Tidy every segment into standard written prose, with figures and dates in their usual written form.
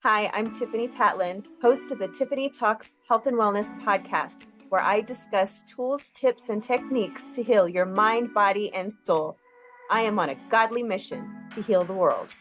Hi, I'm Tiffani Patlan, host of the Tiffani Talks Health and Wellness podcast, where I discuss tools, tips, and techniques to heal your mind, body, and soul. I am on a godly mission to heal the world.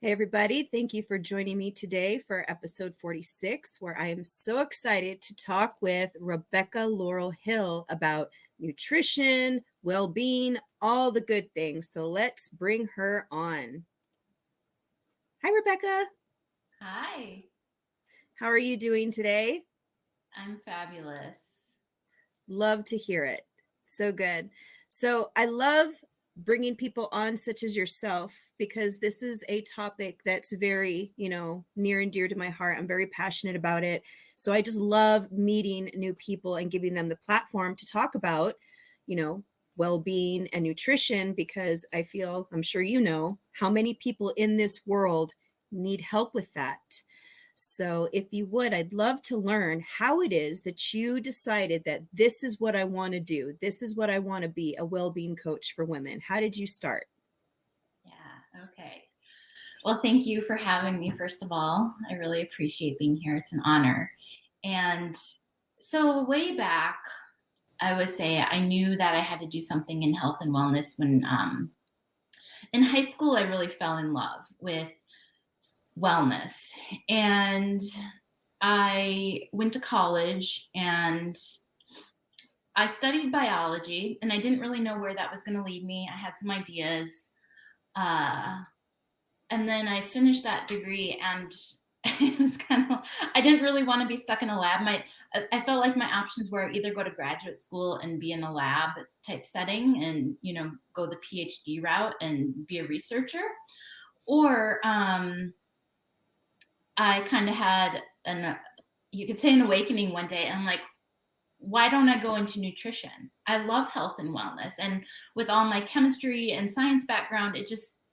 Hey, everybody. Thank you for joining me today for episode 46, where I am so excited to talk with Rebecca Laurel-Hill about nutrition, well-being, all the good things. So let's bring her on. Hi, Rebecca. Hi. How are you doing today? I'm fabulous. Love to hear it. So good. So I love bringing people on such as yourself, because this is a topic that's very, near and dear to my heart. I'm very passionate about it. So I just love meeting new people and giving them the platform to talk about, well-being and nutrition, because I feel, I'm sure you know, how many people in this world need help with that. So if you would, I'd love to learn how it is that you decided that this is what I want to do. This is what I want to be, a well-being coach for women. How did you start? Yeah, okay. Well, thank you for having me, first of all. I really appreciate being here. It's an honor. And so way back, I would say I knew that I had to do something in health and wellness when in high school, I really fell in love with wellness. And I went to college and I studied biology, and I didn't really know where that was going to lead me. I had some ideas. And then I finished that degree, and it was I didn't really want to be stuck in a lab. I felt like my options were either go to graduate school and be in a lab type setting and, go the PhD route and be a researcher, or I kind of had you could say an awakening one day. And I'm like, why don't I go into nutrition? I love health and wellness. And with all my chemistry and science background,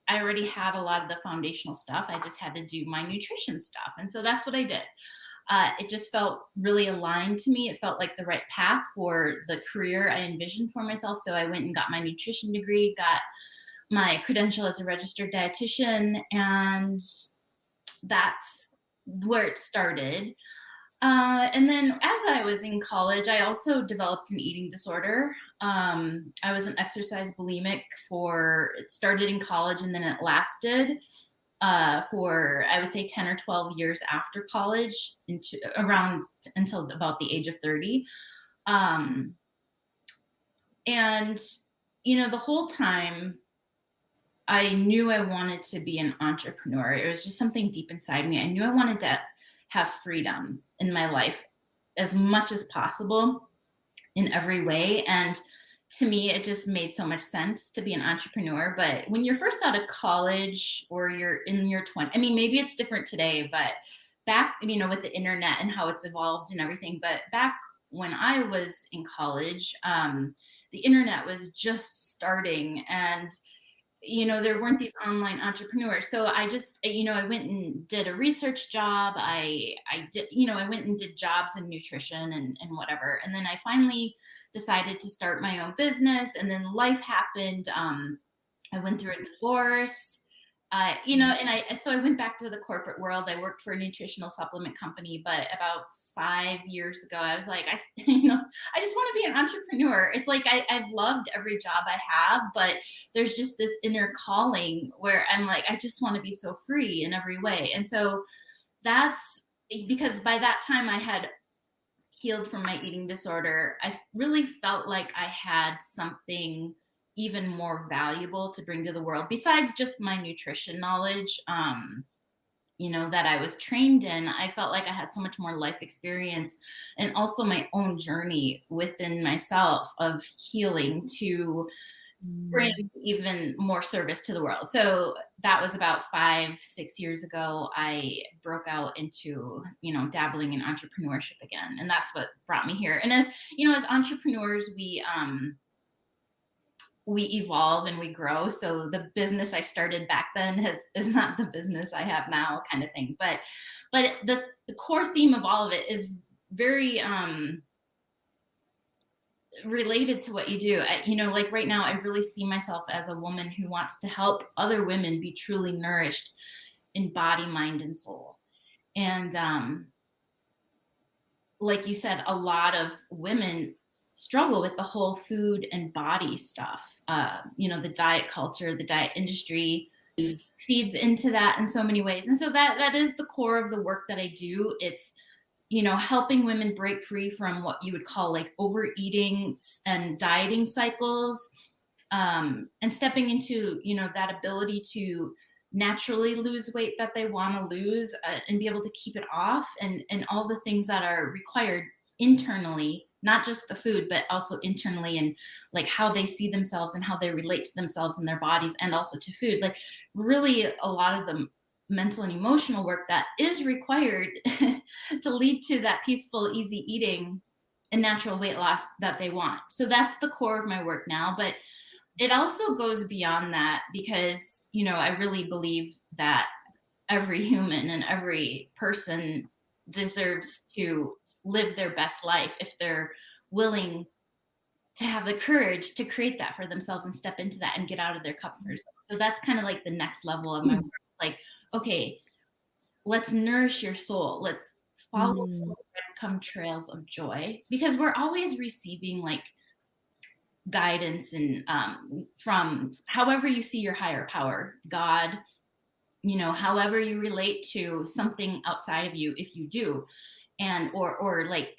I already had a lot of the foundational stuff. I just had to do my nutrition stuff. And so that's what I did. It just felt really aligned to me. It felt like the right path for the career I envisioned for myself. So I went and got my nutrition degree, got my credential as a registered dietitian, and that's where it started. And then as I was in college, I also developed an eating disorder. I was an exercise bulimic it started in college, and then it lasted for, I would say, 10 or 12 years after college, until about the age of 30. And, the whole time I knew I wanted to be an entrepreneur. It was just something deep inside me. I knew I wanted to have freedom in my life as much as possible in every way. And to me, it just made so much sense to be an entrepreneur. But when you're first out of college, or you're in your 20s, I mean, maybe it's different today, but back, with the internet and how it's evolved and everything. But back when I was in college, the internet was just starting, and there weren't these online entrepreneurs. So I just, I went and did a research job. I went and did jobs in nutrition and whatever. And then I finally decided to start my own business, and then life happened. I went through a divorce, so I went back to the corporate world. I worked for a nutritional supplement company, but about 5 years ago, I was like, I just want to be an entrepreneur. It's like, I've loved every job I have, but there's just this inner calling where I'm like, I just want to be so free in every way. And so that's because by that time I had healed from my eating disorder. I really felt like I had something even more valuable to bring to the world besides just my nutrition knowledge, that I was trained in. I felt like I had so much more life experience, and also my own journey within myself of healing to bring even more service to the world. So that was about 5-6 years ago. I broke out into, dabbling in entrepreneurship again. And that's what brought me here. And as entrepreneurs, we evolve and we grow. So the business I started back then is not the business I have now, kind of thing. But the core theme of all of it is very related to what you do. Like right now, I really see myself as a woman who wants to help other women be truly nourished in body, mind, and soul. And like you said, a lot of women struggle with the whole food and body stuff. The diet culture, the diet industry feeds into that in so many ways. And so that is the core of the work that I do. It's helping women break free from what you would call like overeating and dieting cycles, and stepping into, that ability to naturally lose weight that they want to lose, and be able to keep it off, and all the things that are required internally, not just the food, but also internally, and like how they see themselves and how they relate to themselves and their bodies, and also to food. Like really a lot of the mental and emotional work that is required to lead to that peaceful, easy eating and natural weight loss that they want. So that's the core of my work now. But it also goes beyond that, because, I really believe that every human and every person deserves to live their best life if they're willing to have the courage to create that for themselves and step into that and get out of their comfort zone. So that's kind of like the next level of my work. It's like, okay, let's nourish your soul. Let's follow breadcrumb trails of joy, because we're always receiving like guidance and from however you see your higher power, God, however you relate to something outside of you, if you do, and or like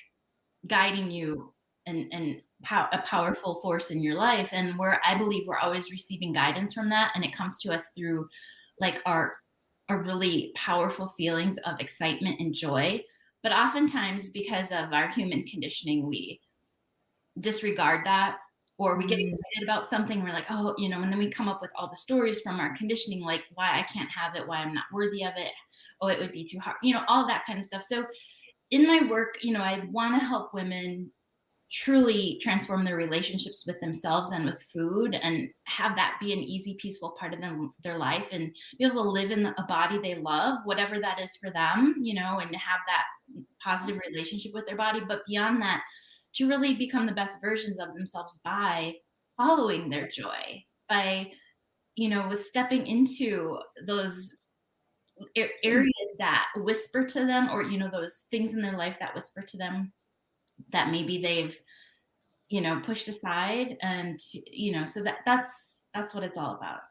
guiding you and a powerful force in your life. And I believe we're always receiving guidance from that, and it comes to us through like our really powerful feelings of excitement and joy. But oftentimes, because of our human conditioning, we disregard that, or we get excited about something. We're like, oh, and then we come up with all the stories from our conditioning, like why I can't have it, why I'm not worthy of it. Oh, it would be too hard, all that kind of stuff. So in my work, I want to help women truly transform their relationships with themselves and with food, and have that be an easy, peaceful part of their life, and be able to live in a body they love, whatever that is for them, and have that positive relationship with their body. But beyond that, to really become the best versions of themselves by following their joy, by, with stepping into those areas that whisper to them, or, those things in their life that whisper to them that maybe they've, pushed aside. And, so that's what it's all about.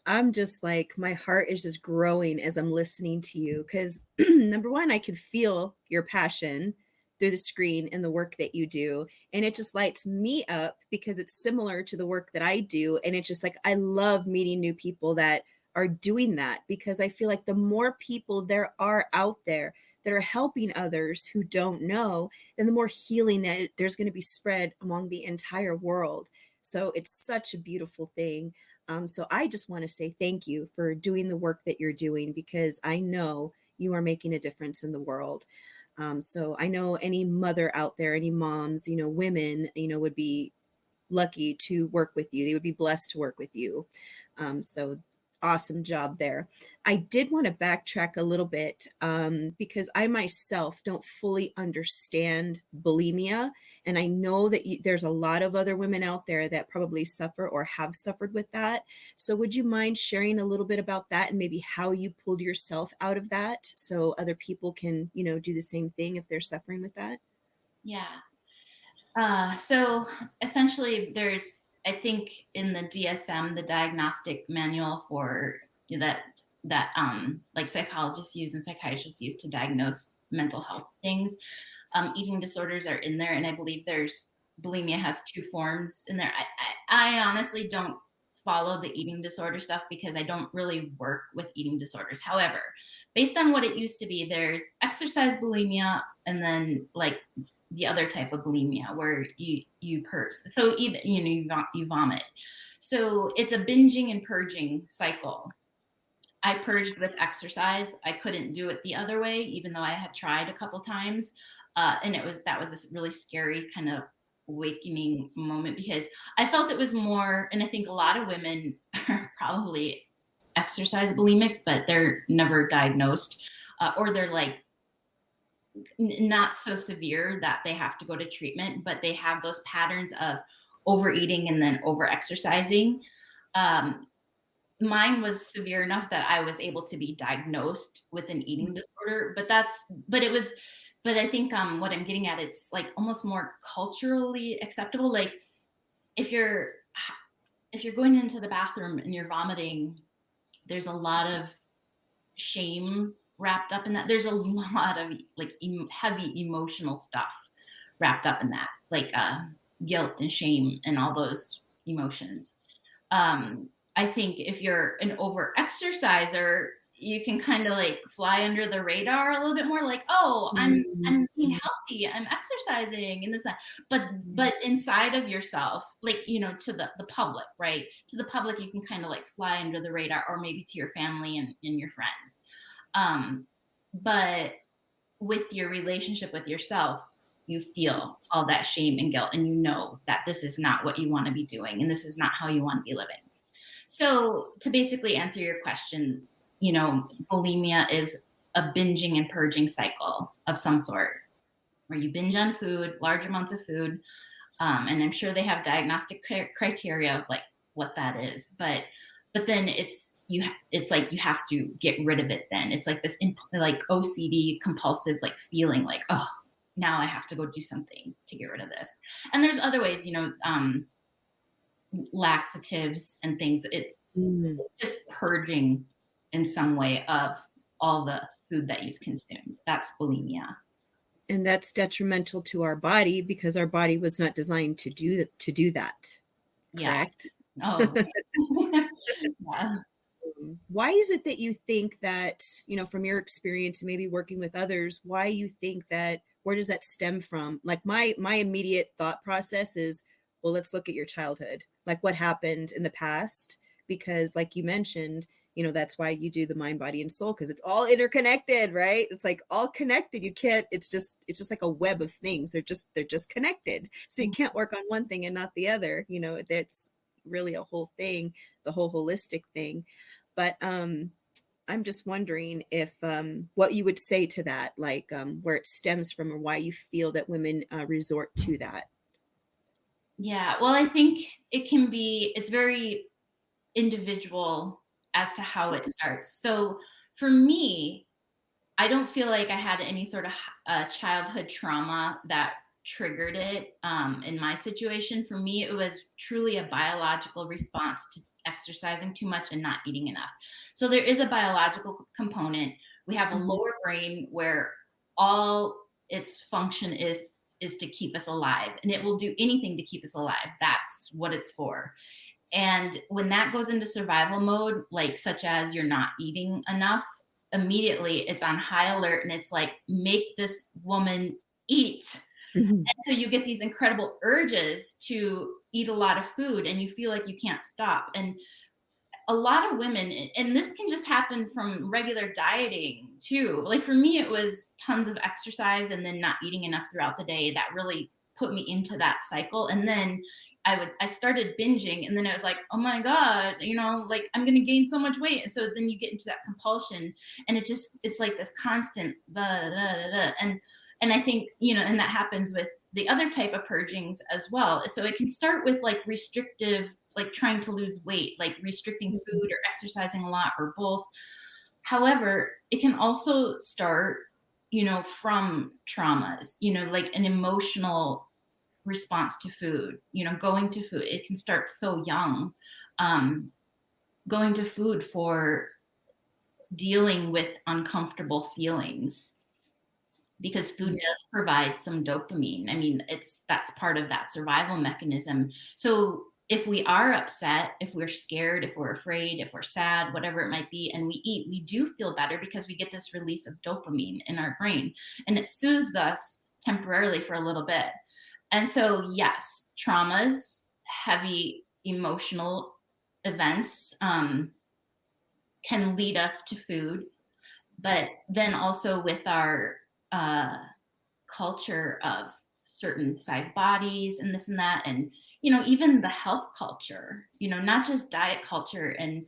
I'm just like, my heart is just growing as I'm listening to you, because number one, I can feel your passion through the screen and the work that you do. And it just lights me up, because it's similar to the work that I do. And it's just like, I love meeting new people that are doing that, because I feel like the more people there are out there that are helping others who don't know, then the more healing that there's going to be spread among the entire world. So it's such a beautiful thing. So I just want to say thank you for doing the work that you're doing, because I know you are making a difference in the world. So I know any mother out there, any moms, women, would be lucky to work with you. They would be blessed to work with you. So awesome job there. I did want to backtrack a little bit, because I myself don't fully understand bulimia. And I know that there's a lot of other women out there that probably suffer or have suffered with that. So would you mind sharing a little bit about that, and maybe how you pulled yourself out of that, so other people can, do the same thing if they're suffering with that? Yeah. So essentially there's, I think in the DSM, the diagnostic manual for that like psychologists use and psychiatrists use to diagnose mental health things, eating disorders are in there. And I believe bulimia has 2 forms in there. I honestly don't follow the eating disorder stuff, because I don't really work with eating disorders. However, based on what it used to be, there's exercise bulimia, and then like the other type of bulimia where you purge. So either, you vomit. So it's a binging and purging cycle. I purged with exercise. I couldn't do it the other way, even though I had tried a couple times. And that was this really scary kind of awakening moment, because I felt it was more, and I think a lot of women are probably exercise bulimics, but they're never diagnosed, or they're like not so severe that they have to go to treatment, but they have those patterns of overeating and then over exercising. Mine was severe enough that I was able to be diagnosed with an eating disorder, but I think what I'm getting at, it's like almost more culturally acceptable. Like if you're going into the bathroom and you're vomiting, there's a lot of shame wrapped up in that. There's a lot of like heavy emotional stuff wrapped up in that, like guilt and shame and all those emotions. I think if you're an over exerciser, you can kind of like fly under the radar a little bit more, like, oh, I'm being healthy, I'm exercising and this, that. But inside of yourself, like, to the public, right? To the public, you can kind of like fly under the radar, or maybe to your family and your friends. But with your relationship with yourself, you feel all that shame and guilt, and you know that this is not what you want to be doing, and this is not how you want to be living. So to basically answer your question, bulimia is a binging and purging cycle of some sort, where you binge on food, large amounts of food. And I'm sure they have diagnostic criteria of like what that is, but then it's like you have to get rid of it. Then it's like this like OCD compulsive like feeling like, oh, now I have to go do something to get rid of this. And there's other ways, laxatives and things. It's just purging in some way of all the food that you've consumed. That's bulimia. And that's detrimental to our body, because our body was not designed to do that. Correct? Yeah. Oh. Yeah. Why is it that you think that, from your experience and maybe working with others, why you think that, where does that stem from? Like my immediate thought process is, well, let's look at your childhood, like what happened in the past, because like you mentioned, that's why you do the mind, body, and soul, because it's all interconnected, right? It's like all connected. You can't, it's just like a web of things. They're just connected. So you can't work on one thing and not the other. That's really a whole thing, the whole holistic thing. But I'm just wondering if what you would say to that, like where it stems from, or why you feel that women resort to that. Yeah, well, I think it's very individual as to how it starts. So for me, I don't feel like I had any sort of childhood trauma that triggered it in my situation. For me, it was truly a biological response to exercising too much and not eating enough. So there is a biological component. We have a lower brain where all its function is to keep us alive, and it will do anything to keep us alive. That's what it's for. And when that goes into survival mode, like such as you're not eating enough, immediately it's on high alert, and it's like, make this woman eat. And so you get these incredible urges to eat a lot of food, and you feel like you can't stop. And a lot of women, and this can just happen from regular dieting too. Like for me, it was tons of exercise and then not eating enough throughout the day that really put me into that cycle. And then I started binging, and then I was like, oh my God, like I'm going to gain so much weight. And so then you get into that compulsion, and it's like this constant, and I think, and that happens with the other type of purgings as well. So it can start with like restrictive, like trying to lose weight, like restricting food or exercising a lot, or both. However, it can also start, from traumas, like an emotional response to food, going to food. It can start so young, going to food for dealing with uncomfortable feelings, because food does provide some dopamine. I mean, that's part of that survival mechanism. So if we are upset, if we're scared, if we're afraid, if we're sad, whatever it might be, and we eat, we do feel better because we get this release of dopamine in our brain, and it soothes us temporarily for a little bit. And so, yes, traumas, heavy emotional events can lead us to food. But then also with our culture of certain size bodies and this and that, and, you know, even the health culture, you know, not just diet culture and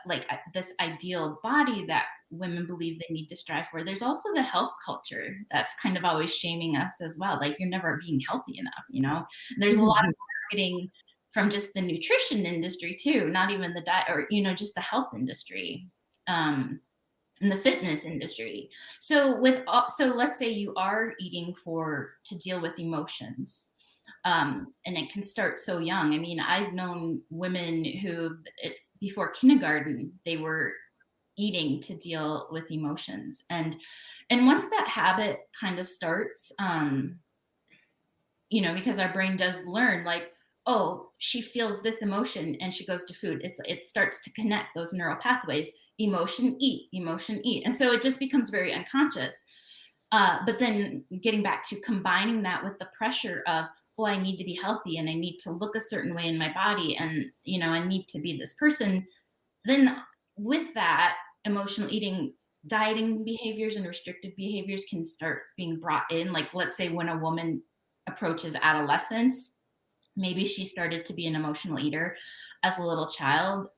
like this ideal body that women believe they need to strive for. There's also the health culture that's kind of always shaming us as well. Like, you're never being healthy enough, you know? There's a lot of marketing from just the nutrition industry too, not even the diet, or, you know, just the health industry. In the fitness industry. So let's say you are eating to deal with emotions. And it can start so young. I mean, I've known women who it's before kindergarten, they were eating to deal with emotions. And once that habit kind of starts, you know, because our brain does learn, like, oh, she feels this emotion and she goes to food. It starts to connect those neural pathways, emotion, eat, emotion, eat. And so it just becomes very unconscious. But then getting back to combining that with the pressure of, oh, I need to be healthy and I need to look a certain way in my body and, you know, I need to be this person. Then with that emotional eating, dieting behaviors and restrictive behaviors can start being brought in. Like, let's say when a woman approaches adolescence, maybe she started to be an emotional eater as a little child.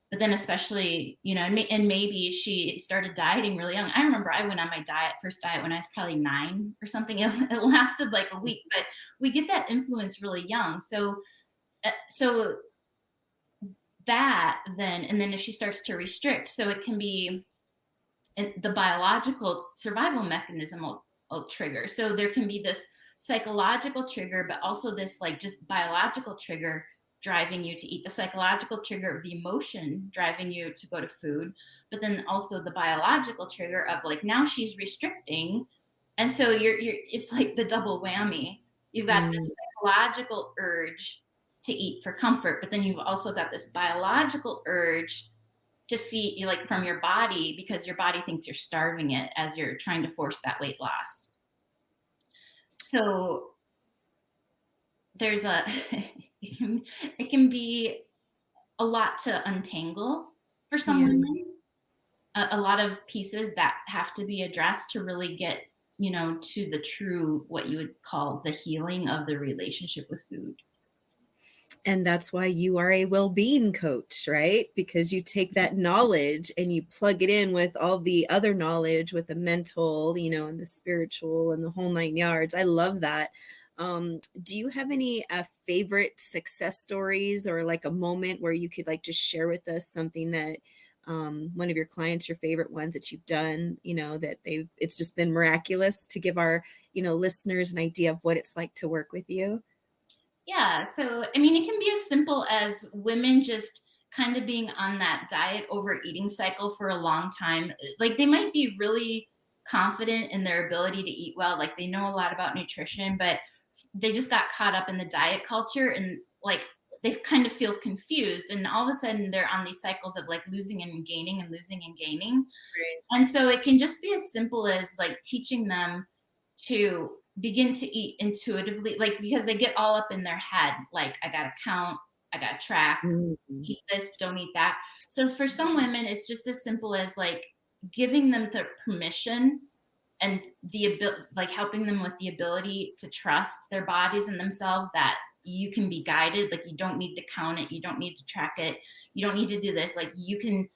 But then especially, you know, and maybe she started dieting really young. I remember I went on my first diet when I was probably 9 or something. It lasted like a week, but we get that influence really young. So that then, and then if she starts to restrict, so it can be the biological survival mechanism will trigger. So there can be this psychological trigger, but also this like just biological trigger driving you to eat, the psychological trigger of the emotion driving you to go to food, but then also the biological trigger of like, now she's restricting. And so it's like the double whammy. You've got this psychological urge to eat for comfort, but then you've also got this biological urge to feed, like, from your body, because your body thinks you're starving it as you're trying to force that weight loss. So there's it can be a lot to untangle for some women, a lot of pieces that have to be addressed to really get, you know, to the true, what you would call the healing of the relationship with food. And that's why you are a well-being coach, right? Because you take that knowledge and you plug it in with all the other knowledge, with the mental, you know, and the spiritual and the whole 9 yards. I love that. Do you have any favorite success stories, or like a moment where you could like just share with us something that one of your clients, your favorite ones that you've done, you know, that it's just been miraculous, to give our, you know, listeners an idea of what it's like to work with you? Yeah. So, I mean, it can be as simple as women just kind of being on that diet overeating cycle for a long time. Like, they might be really confident in their ability to eat well. Like, they know a lot about nutrition, but they just got caught up in the diet culture, and like, they kind of feel confused. And all of a sudden they're on these cycles of like losing and gaining and losing and gaining. Right. And so it can just be as simple as like teaching them to begin to eat intuitively, like, because they get all up in their head, like, I gotta count, I gotta track, eat this, don't eat that. So for some women, it's just as simple as like giving them the permission and the ability, like helping them with the ability to trust their bodies and themselves, that you can be guided. Like, you don't need to count it, you don't need to track it, you don't need to do this. Like, you can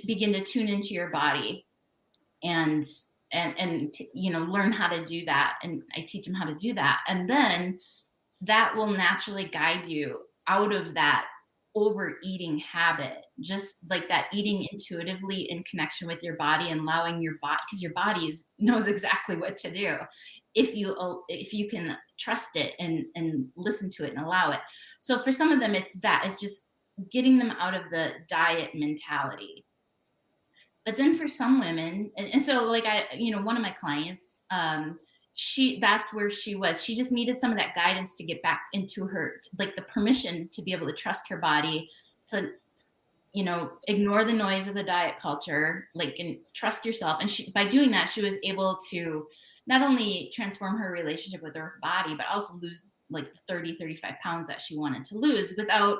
begin to tune into your body and you know, learn how to do that. And I teach them how to do that, and then that will naturally guide you out of that overeating habit, just like that eating intuitively in connection with your body, and allowing your body, because your body knows exactly what to do if you can trust it and listen to it and allow it. So for some of them, it's just getting them out of the diet mentality. But then for some women, and so like one of my clients, that's where she was. She just needed some of that guidance to get back into her, like the permission to be able to trust her body, to, you know, ignore the noise of the diet culture, like, and trust yourself. And by doing that, she was able to not only transform her relationship with her body, but also lose like the 30, 35 pounds that she wanted to lose without,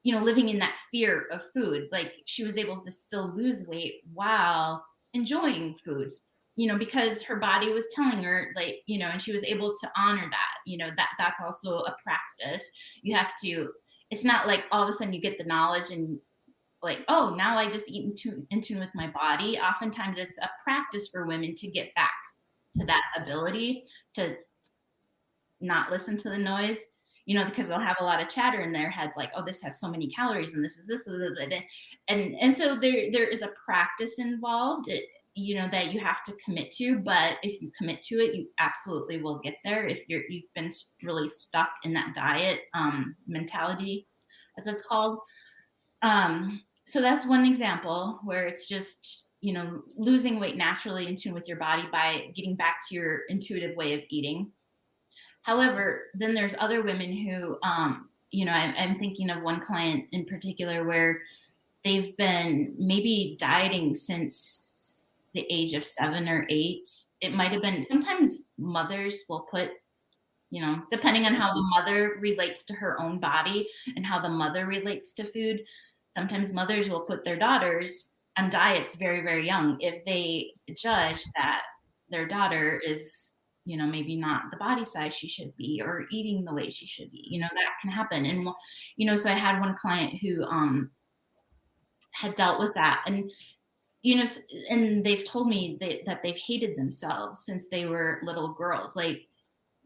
living in that fear of food. Like she was able to still lose weight while enjoying foods, because her body was telling her, like, and she was able to honor that, that's also a practice. You have to, it's not like all of a sudden you get the knowledge and like, oh, now I just eat in tune with my body. Oftentimes it's a practice for women to get back to that ability to not listen to the noise, because they'll have a lot of chatter in their heads, like, oh, this has so many calories and this is this, and so there is a practice involved, that you have to commit to. But if you commit to it, you absolutely will get there. If you've been really stuck in that diet mentality, as it's called. So that's one example where it's just, losing weight naturally in tune with your body by getting back to your intuitive way of eating. However, then there's other women who, I'm thinking of one client in particular where they've been maybe dieting since the age of 7 or 8. It might have been, sometimes mothers will put, depending on how the mother relates to her own body and how the mother relates to food, sometimes mothers will put their daughters on diets very, very young if they judge that their daughter is, maybe not the body size she should be or eating the way she should be. That can happen. And, so I had one client who had dealt with that. And, and they've told me that they've hated themselves since they were little girls. Like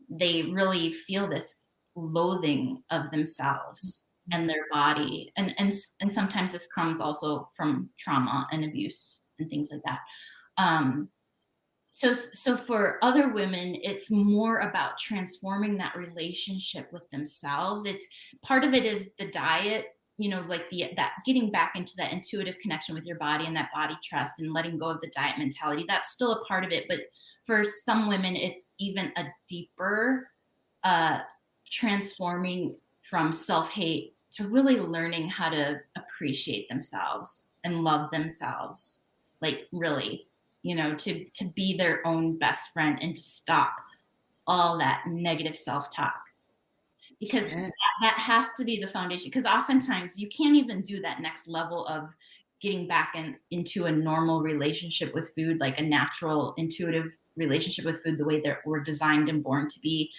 they really feel this loathing of themselves and their body. And sometimes this comes also from trauma and abuse and things like that. So for other women, it's more about transforming that relationship with themselves. It's part of it is the diet, like that getting back into that intuitive connection with your body and that body trust and letting go of the diet mentality. That's still a part of it. But for some women, it's even a deeper transforming from self-hate to really learning how to appreciate themselves and love themselves, like really, to be their own best friend and to stop all that negative self-talk, because that has to be the foundation. Because oftentimes you can't even do that next level of getting back into a normal relationship with food, like a natural intuitive relationship with food, the way that we're designed and born to be.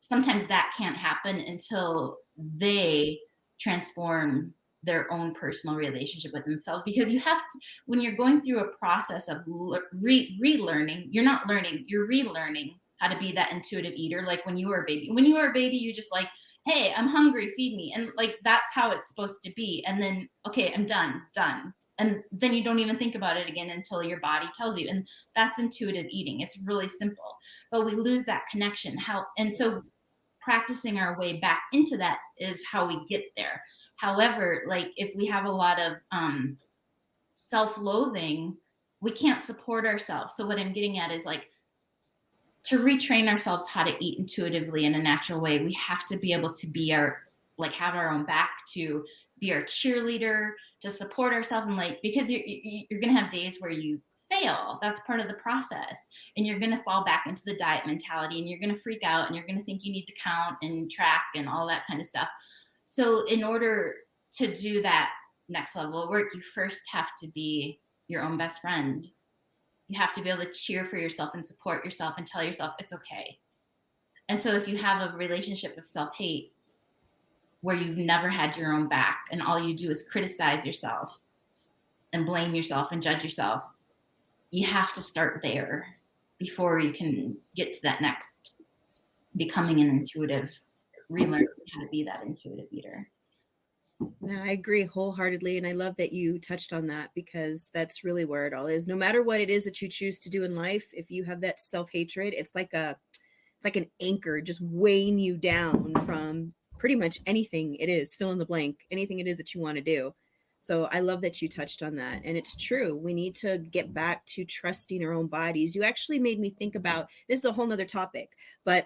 Sometimes that can't happen until they transform their own personal relationship with themselves. Because you have to, when you're going through a process of relearning, you're not learning, you're relearning how to be that intuitive eater. Like when you were a baby, you just like, hey, I'm hungry, feed me. And like, that's how it's supposed to be. And then, okay, I'm done. And then you don't even think about it again until your body tells you. And that's intuitive eating. It's really simple, but we lose that connection. And so practicing our way back into that is how we get there. However, like if we have a lot of self-loathing, we can't support ourselves. So what I'm getting at is like, to retrain ourselves how to eat intuitively in a natural way, we have to be able to be have our own back, to be our cheerleader, to support ourselves. And like, because you're going to have days where you fail. That's part of the process. And you're going to fall back into the diet mentality and you're going to freak out and you're going to think you need to count and track and all that kind of stuff. So in order to do that next level of work, you first have to be your own best friend. You have to be able to cheer for yourself and support yourself and tell yourself it's okay. And so if you have a relationship of self-hate where you've never had your own back and all you do is criticize yourself and blame yourself and judge yourself, you have to start there before you can get to that next becoming an intuitive, relearning how to be that intuitive eater. No, I agree wholeheartedly. And I love that you touched on that, because that's really where it all is. No matter what it is that you choose to do in life, if you have that self-hatred, it's like an anchor just weighing you down from pretty much anything it is, fill in the blank, anything it is that you want to do. So I love that you touched on that. And it's true. We need to get back to trusting our own bodies. You actually made me think about, this is a whole nother topic, but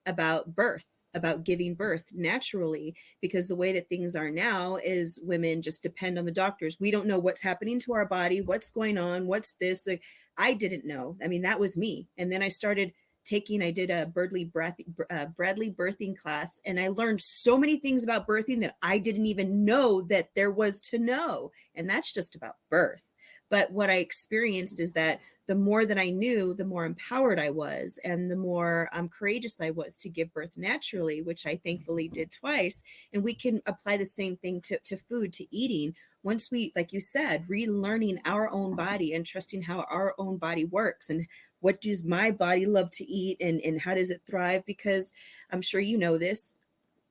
about birth. about giving birth naturally, because the way that things are now is women just depend on the doctors. We don't know what's happening to our body, what's going on, what's this. Like, I didn't know. I mean, that was me. And then I did a Bradley birthing class, and I learned so many things about birthing that I didn't even know that there was to know. And that's just about birth. But what I experienced is that the more that I knew, the more empowered I was, and the more courageous I was to give birth naturally, which I thankfully did twice. And we can apply the same thing to food, to eating. Once we, like you said, relearning our own body and trusting how our own body works, and what does my body love to eat, and how does it thrive? Because I'm sure you know this.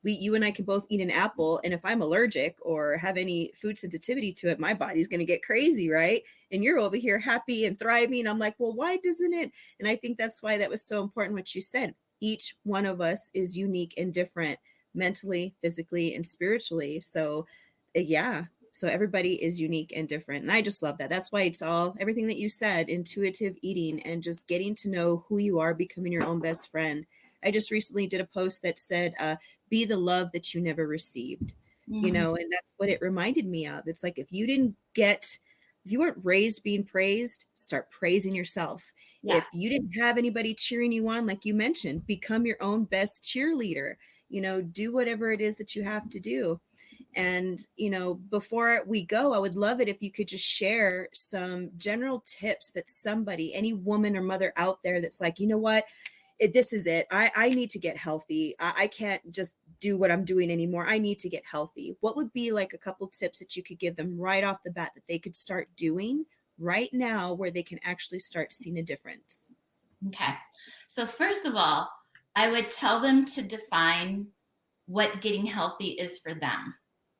You and I can both eat an apple, and if I'm allergic or have any food sensitivity to it, my body's going to get crazy, right? And you're over here happy and thriving. I'm like, well, why doesn't it? And I think that's why that was so important what you said. Each one of us is unique and different, mentally, physically, and spiritually. So yeah, so everybody is unique and different. And I just love that. That's why it's all, everything that you said, intuitive eating and just getting to know who you are, becoming your own best friend. I just recently did a post that said, be the love that you never received, you know, and that's what it reminded me of. It's like, if you weren't raised being praised, start praising yourself. Yes. If you didn't have anybody cheering you on, like you mentioned, become your own best cheerleader, you know, do whatever it is that you have to do. And, you know, before we go, I would love it if you could just share some general tips that somebody, any woman or mother out there that's like, you know what, this is it. I need to get healthy. I can't just do what I'm doing anymore. I need to get healthy. What would be like a couple tips that you could give them right off the bat that they could start doing right now, where they can actually start seeing a difference? Okay. So first of all, I would tell them to define what getting healthy is for them.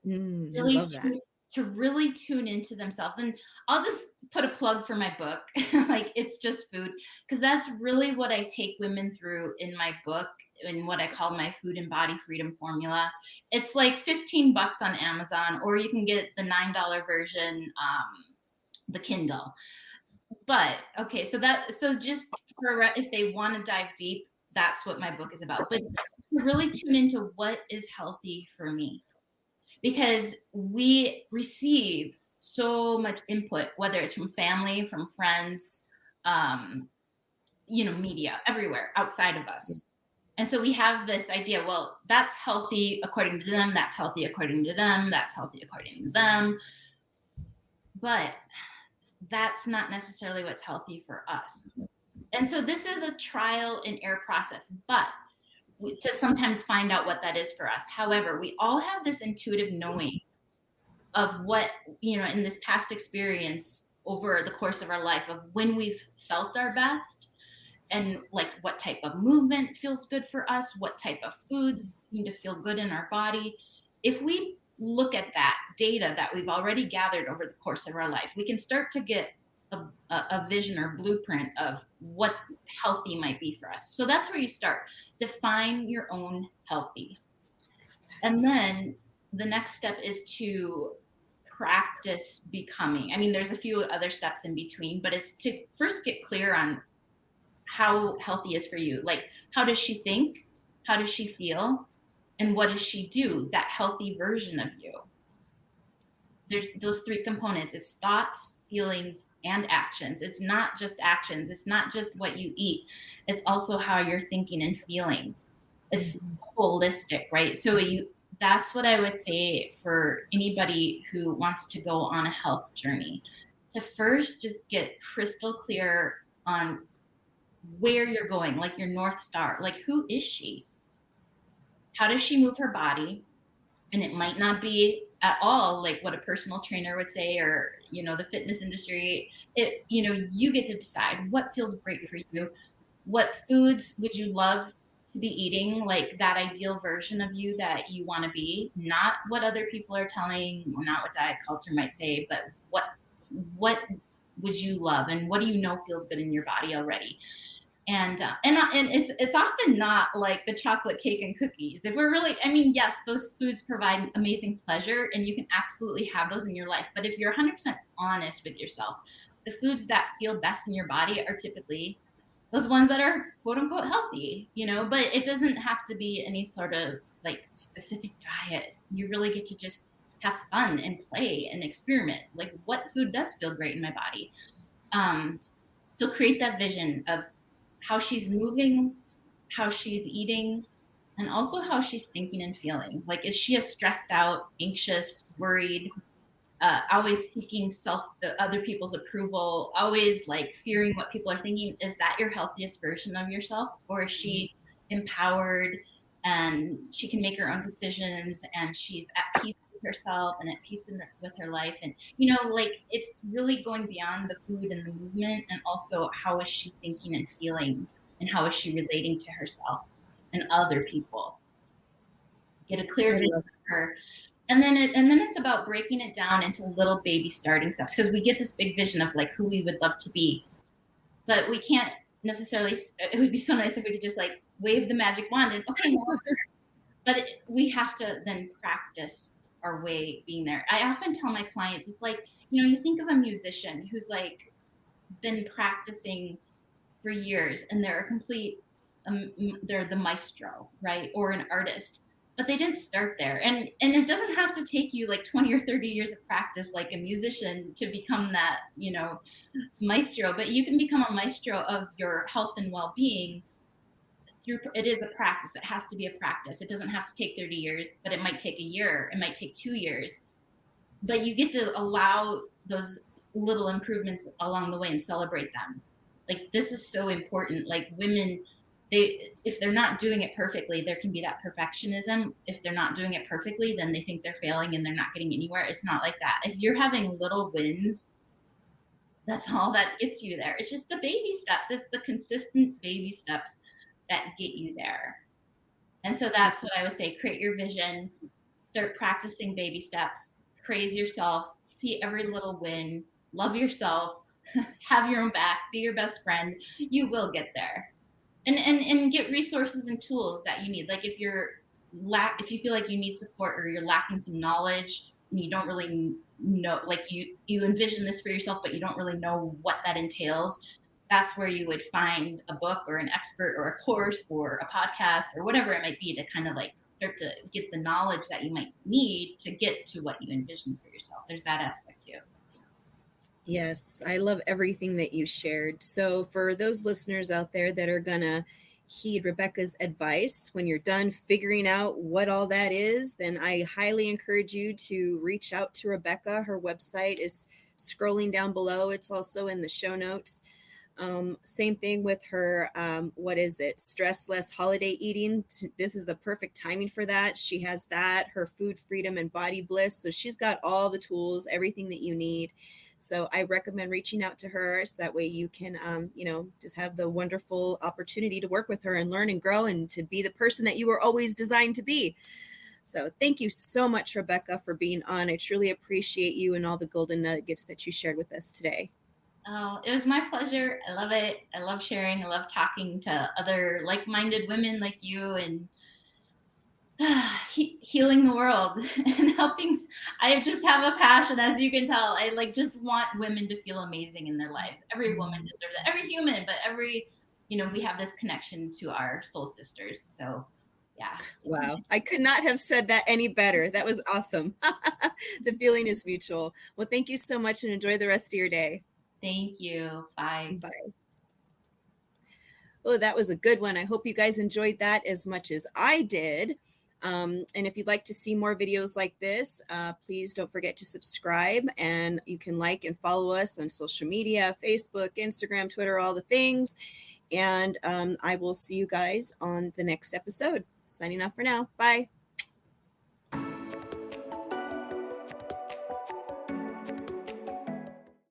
I love that. To really tune into themselves. And I'll just put a plug for my book, like It's Just Food, because that's really what I take women through in my book, in what I call my food and body freedom formula. It's like $15 on Amazon, or you can get the $9 version, the Kindle. But okay, so just for, if they want to dive deep, that's what my book is about. But to really tune into what is healthy for me. Because we receive so much input, whether it's from family, from friends, you know, media, everywhere outside of us. And so we have this idea, well, that's healthy according to them, that's healthy according to them, that's healthy according to them. But that's not necessarily what's healthy for us. And so this is a trial and error process, but to sometimes find out what that is for us. However, we all have this intuitive knowing of what, you know, in this past experience over the course of our life, of when we've felt our best, and like what type of movement feels good for us, what type of foods seem to feel good in our body. If we look at that data that we've already gathered over the course of our life, we can start to get a vision or blueprint of what healthy might be for us. So that's where you start. Define your own healthy. And then the next step is to practice becoming. I mean, there's a few other steps in between, but it's to first get clear on how healthy is for you. Like, how does she think? How does she feel? And what does she do? That healthy version of you. There's those three components. It's thoughts, feelings, and actions. It's not just actions. It's not just what you eat. It's also how you're thinking and feeling. It's holistic, right? So that's what I would say for anybody who wants to go on a health journey, to first just get crystal clear on where you're going, like your North Star. Like, who is she? How does she move her body? And it might not be at all like what a personal trainer would say, or, you know, the fitness industry. You know, you get to decide what feels great for you. What foods would you love to be eating, like that ideal version of you that you want to be, not what other people are telling, or not what diet culture might say, but what would you love, and what do you know feels good in your body already? And it's often not like the chocolate cake and cookies. If we're really, I mean, yes, those foods provide amazing pleasure, and you can absolutely have those in your life. But if you're 100% honest with yourself, the foods that feel best in your body are typically those ones that are quote unquote healthy, but it doesn't have to be any sort of like specific diet. You really get to just have fun and play and experiment. Like, what food does feel great in my body? So create that vision of how she's moving, how she's eating, and also how she's thinking and feeling. Like, is she a stressed out, anxious, worried, always seeking the other people's approval, always like fearing what people are thinking? Is that your healthiest version of yourself? Or is she empowered and she can make her own decisions and she's at peace with herself and at peace with her life? And, like, it's really going beyond the food and the movement, and also how is she thinking and feeling, and how is she relating to herself and other people? Get a clear vision of her. And then it's about breaking it down into little baby starting steps, because we get this big vision of like who we would love to be, but we can't necessarily. It would be so nice if we could just like wave the magic wand and okay, but we have to then practice our way being there. I often tell my clients, it's like, you think of a musician who's like been practicing for years and they're a complete, they're the maestro, right? Or an artist. But they didn't start there. And it doesn't have to take you like 20 or 30 years of practice like a musician to become that, maestro. But you can become a maestro of your health and well-being. It is a practice. It has to be a practice. It doesn't have to take 30 years, but it might take a year. It might take 2 years. But you get to allow those little improvements along the way and celebrate them. Like, this is so important. Like, women, if they're not doing it perfectly, there can be that perfectionism. If they're not doing it perfectly, then they think they're failing and they're not getting anywhere. It's not like that. If you're having little wins, that's all that gets you there. It's just the baby steps. It's the consistent baby steps that get you there. And so that's what I would say. Create your vision, start practicing baby steps, praise yourself, see every little win, love yourself, have your own back, be your best friend. You will get there. And get resources and tools that you need. Like, if you feel like you need support or you're lacking some knowledge and you don't really know, like you envision this for yourself, but you don't really know what that entails, that's where you would find a book or an expert or a course or a podcast or whatever it might be to kind of like start to get the knowledge that you might need to get to what you envision for yourself. There's that aspect too. Yes, I love everything that you shared. So for those listeners out there that are going to heed Rebecca's advice, when you're done figuring out what all that is, then I highly encourage you to reach out to Rebecca. Her website is scrolling down below. It's also in the show notes. Same thing with her, Stress Less Holiday Eating. This is the perfect timing for that. She has that, her Food Freedom and Body Bliss. So she's got all the tools, everything that you need. So I recommend reaching out to her so that way you can, just have the wonderful opportunity to work with her and learn and grow and to be the person that you were always designed to be. So thank you so much, Rebecca, for being on. I truly appreciate you and all the golden nuggets that you shared with us today. Oh, it was my pleasure. I love it. I love sharing. I love talking to other like-minded women like you and healing the world and helping. I just have a passion, as you can tell. I just want women to feel amazing in their lives. Every woman deserves that. Every human, but we have this connection to our soul sisters. So yeah. Wow. I could not have said that any better. That was awesome. The feeling is mutual. Well, thank you so much and enjoy the rest of your day. Thank you. Bye. Bye. Oh, that was a good one. I hope you guys enjoyed that as much as I did. And if you'd like to see more videos like this, please don't forget to subscribe, and you can like and follow us on social media, Facebook, Instagram, Twitter, all the things. And I will see you guys on the next episode. Signing off for now. Bye.